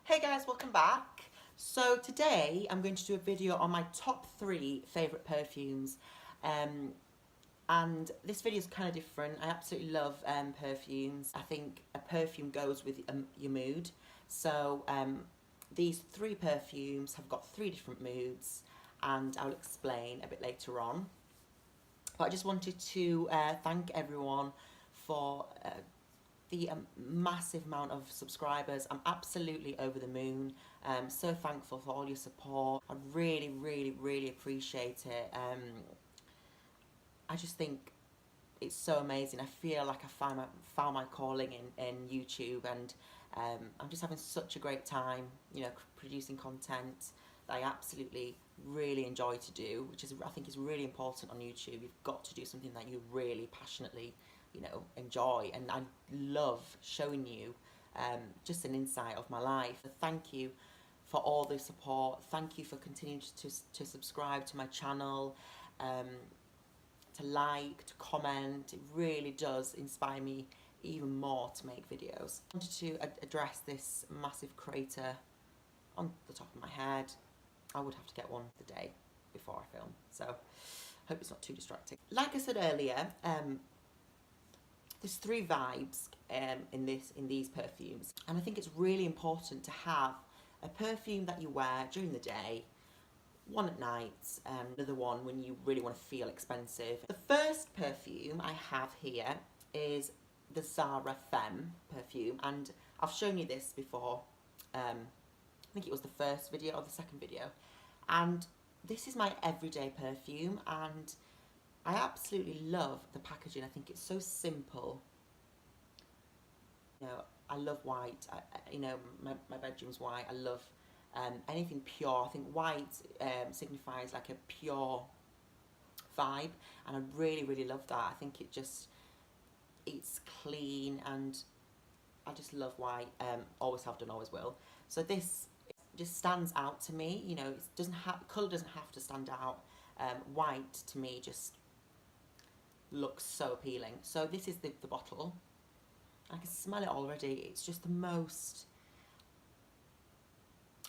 Hey guys, welcome back. So today I'm going to do a video on my top 3 favourite perfumes. And this video is kind of different. I absolutely love perfumes. I think a perfume goes with your mood. So these 3 perfumes have got 3 different moods, and I'll explain a bit later on. But I just wanted to thank everyone for the massive amount of subscribers. I'm absolutely over the moon. So thankful for all your support. I really appreciate it. I just think it's so amazing. I feel like I found my calling in YouTube, and I'm just having such a great time, producing content that I absolutely really enjoy to do, which is, I think, is really important on YouTube. You've got to do something that you really passionately enjoy, and I love showing you just an insight of my life. So thank you for all the support. Thank you for continuing to subscribe to my channel, to like, to comment. It really does inspire me even more to make videos. I wanted to address this massive crater on the top of my head. I would have to get one the day before I film, so hope it's not too distracting. Like I said earlier, there's 3 vibes in these perfumes, and I think it's really important to have a perfume that you wear during the day, one at night, and another one when you really want to feel expensive. The first perfume I have here is the Zara Femme perfume, and I've shown you this before. I think it was the first video or the second video, and this is my everyday perfume, and I absolutely love the packaging. I think it's so simple. I love white. My bedroom's white. I love anything pure. I think white signifies like a pure vibe, and I really love that. I think it's clean, and I just love white. Always have done, always will. So this just stands out to me. It colour doesn't have to stand out. White to me just looks so appealing. So this is the bottle. I can smell it already. It's just the most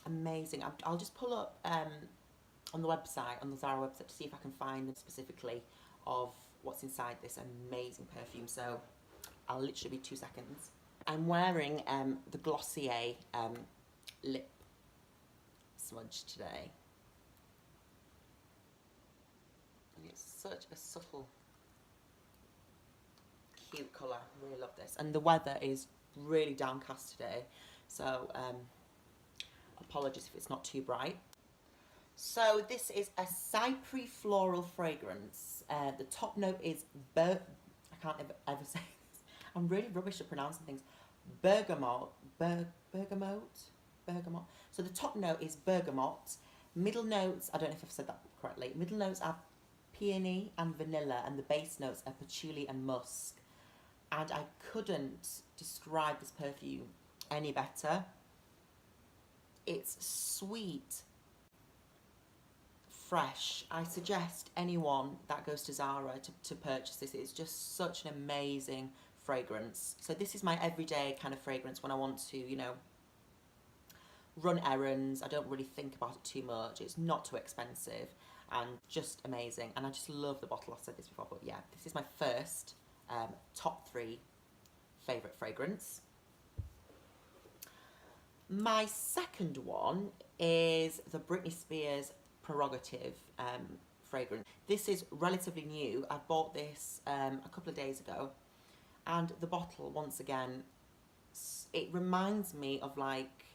amazing. I'll just pull up on the website, on the Zara website, to see if I can find them specifically of what's inside this amazing perfume. So I'll literally be 2 seconds. I'm wearing the Glossier lip smudge today. And it's such a subtle, cute colour. Really love this. And the weather is really downcast today, so apologies if it's not too bright. So this is a cypress floral fragrance. The top note is I can't ever say this. I'm really rubbish at pronouncing things. Bergamot. So the top note is bergamot. Middle notes, I don't know if I've said that correctly. Middle notes are peony and vanilla, and the base notes are patchouli and musk. And I couldn't describe this perfume any better. It's sweet, fresh. I suggest anyone that goes to Zara to purchase this. It's just such an amazing fragrance. So this is my everyday kind of fragrance when I want to, run errands. I don't really think about it too much. It's not too expensive, and just amazing. And I just love the bottle. I've said this before, but yeah, this is my first top 3 favourite fragrance. My second one is the Britney Spears Prerogative fragrance. This is relatively new. I bought this a couple of days ago, and the bottle, once again, it reminds me of like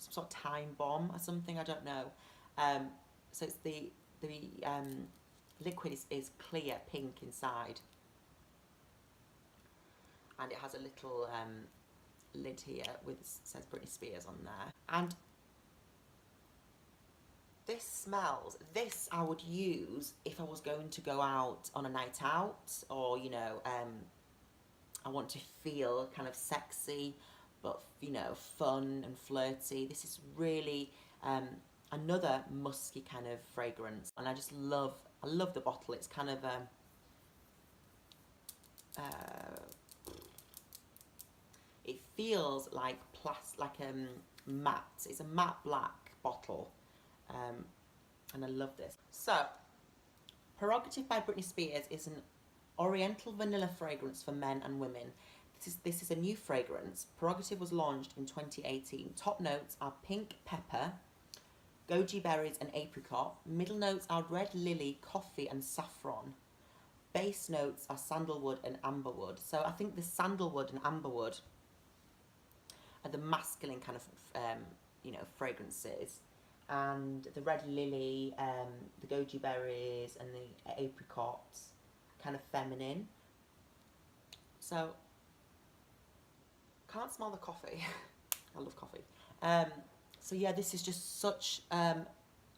some sort of time bomb or something, I don't know. So it's the liquid is clear pink inside, and it has a little lid here with, says Britney Spears on there. And this I would use if I was going to go out on a night out, or I want to feel kind of sexy but fun and flirty. This is really another musky kind of fragrance, and I love the bottle. It's kind of it feels like matte. It's a matte black bottle, and I love this. So, Prerogative by Britney Spears is an oriental vanilla fragrance for men and women. This is a new fragrance. Prerogative was launched in 2018. Top notes are pink pepper, goji berries and apricot. Middle notes are red lily, coffee and saffron. Base notes are sandalwood and amberwood. So I think the sandalwood and amberwood are the masculine kind of, fragrances. And the red lily, the goji berries and the apricots, kind of feminine. So, can't smell the coffee. I love coffee. So yeah, this is just such,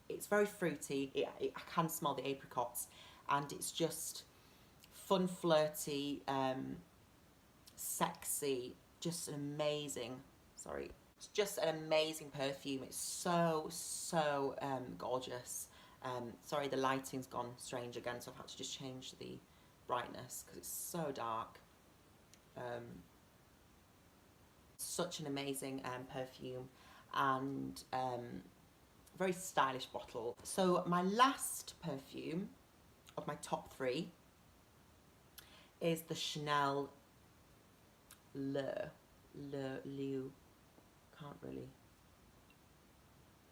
it's very fruity. I can smell the apricots, and it's just fun, flirty, sexy, just an amazing, it's just an amazing perfume. It's so gorgeous. Sorry, the lighting's gone strange again, so I've had to just change the brightness because it's so dark. Such an amazing perfume, and very stylish bottle. So my last perfume of my top 3 is the Chanel Le. Can't really.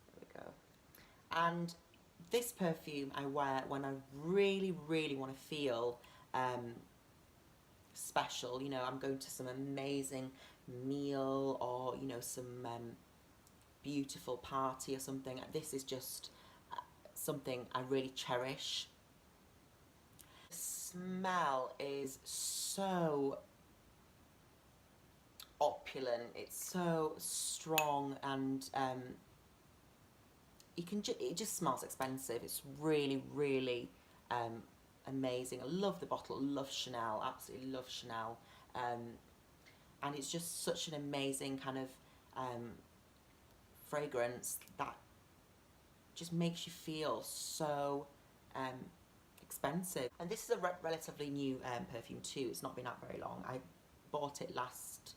There we go. And this perfume I wear when I really want to feel special. You know, I'm going to some amazing meal, or some beautiful party or something. This is just something I really cherish. The smell is so opulent, it's so strong, and it just smells expensive. It's really amazing. I love the bottle, love Chanel, absolutely love Chanel, and it's just such an amazing kind of fragrance that just makes you feel so expensive. And this is a relatively new perfume too. It's not been out very long. I bought it last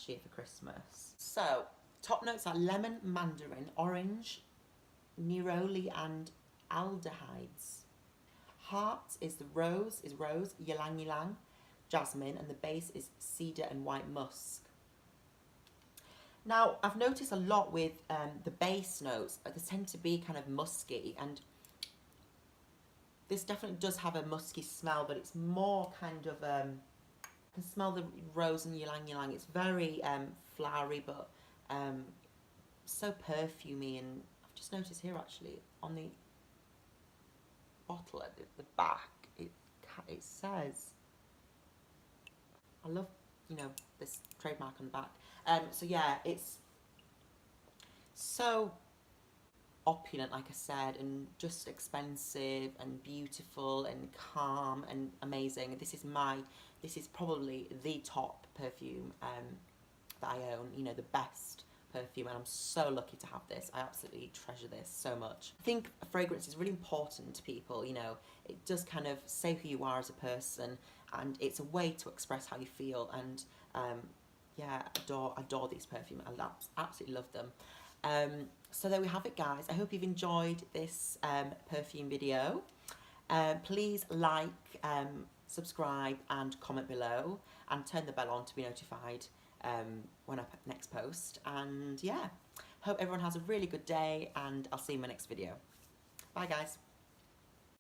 year for Christmas. So top notes are lemon, mandarin, orange, neroli and aldehydes. Heart is rose, ylang ylang, jasmine, and the base is cedar and white musk. Now, I've noticed a lot with the base notes, they tend to be kind of musky, and this definitely does have a musky smell, but it's more kind of, I can smell the rose and ylang ylang. It's very flowery, but so perfumey. And I've just noticed here actually on the bottle at the back, it says, I love, this trademark on the back. So yeah, it's so opulent, like I said, and just expensive and beautiful and calm and amazing. This is probably the top perfume that I own, the best perfume, and I'm so lucky to have this. I absolutely treasure this so much. I think a fragrance is really important to people. It does kind of say who you are as a person, and it's a way to express how you feel. And yeah, adore these perfumes. I absolutely love them. So there we have it, guys. I hope you've enjoyed this perfume video. Please like, subscribe and comment below, and turn the bell on to be notified when I next post. And yeah, hope everyone has a really good day, and I'll see you in my next video. Bye guys.